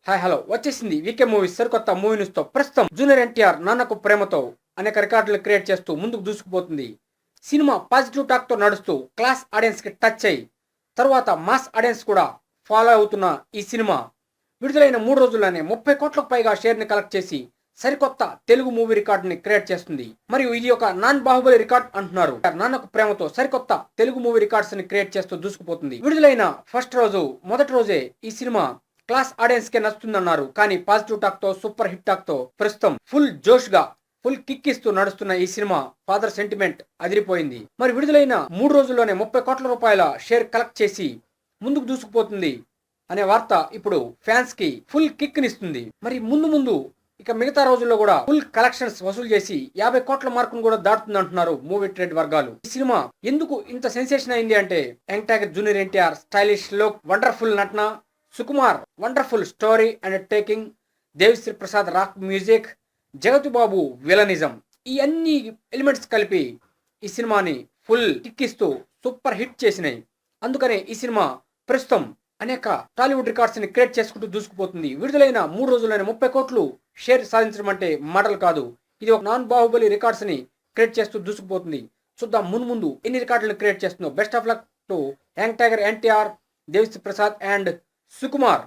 Hi hello వచ్చేసింది వీకే movies సరికొత్త movie news తో ప్రస్తుతం జూనియర్ ఎన్టీఆర్ నాన్నకు ప్రేమతో అనేక రికార్డులు క్రియేట్ చేస్తూ ముందుకు దూసుకుపోతుంది. సినిమా పాజిటివ్ టాక్ తో నడుస్తూ క్లాస్ ఆడియన్స్ కి టచ్ అయ్యి తర్వాత మాస్ ఆడియన్స్ కూడా ఫాలో అవుతున్న ఈ సినిమా విడుదలైన 3 రోజుల్లోనే 30 కోట్లకు పైగా షేర్ ని కలెక్ట్ చేసి సరికొత్త తెలుగు మూవీ రికార్డుని క్రియేట్ చేస్తుంది. మరియు ఇది ఒక నాన్ బాహుబలి రికార్డ్ అంటున్నారు. నాన్నకు ప్రేమతో సరికొత్త తెలుగు మూవీ రికార్డ్స్ ని క్రియేట్ చేస్తూ దూసుకుపోతుంది. విడుదలైన ఫస్ట్ రోజు మొదటి రోజే ఈ సినిమా క్లాస్ ఆడియన్స్ కే నచ్చుతుందన్నారు. కానీ పాజిటివ్ టాక్ తో సూపర్ హిట్ టాక్ తో ప్రస్తుతం ఫుల్ జోష్ గా ఫుల్ కిక్ ఇస్తూ నడుస్తున్న ఈ సినిమా ఫాదర్ సెంటిమెంట్ అదిరిపోయింది. మరి విడుదలైన 3 రోజుల్లోనే 30 కోట్ల రూపాయల షేర్ కలెక్ట్ చేసి ముందుకు దూసుకుపోతుంది అనే వార్త ఇప్పుడు ఫ్యాన్స్ కి ఫుల్ కిక్ నిస్తుంది. మరి ముందు ఇక మిగతా రోజుల్లో కూడా ఫుల్ కలెక్షన్స్ వసూలు చేసి 50 కోట్ల మార్కును కూడా దాటుతుంది అంటున్నారు మూవీ ట్రేడ్ వర్గాలు. ఈ సినిమా ఎందుకు ఇంత సెన్సేషన్ అయింది అంటే young tiger junior NTR stylish look, wonderful నటన, Sukumar wonderful story and taking, Devi Sri Prasad rock music, Jagathi Babu villainism, ఈ అన్ని ఎలిమెంట్స్ కలిపి ఈ సినిమాని ఫుల్ కిక్ ఇస్తూ సూపర్ హిట్ చేసినాయి. అందుకనే ఈ సినిమా ప్రస్తుతం అనేక టాలీవుడ్ రికార్డ్స్ ని క్రియేట్ చేసుకుంటూ దూసుకుపోతుంది. విడుదలైన 3 రోజుల్లోనే 30 కోట్లు షేర్ సాధించడం అంటే మాటలు కాదు. ఇది ఒక నాన్ బాహుబలి రికార్డ్స్ ని క్రియేట్ చేస్తూ దూసుకుపోతుంది. చూద్దాం ముందు ఎన్ని రికార్డులను క్రియేట్ చేస్తుందో. Best of luck to young tiger NTR, Devi Sri Prasad and Sukumar.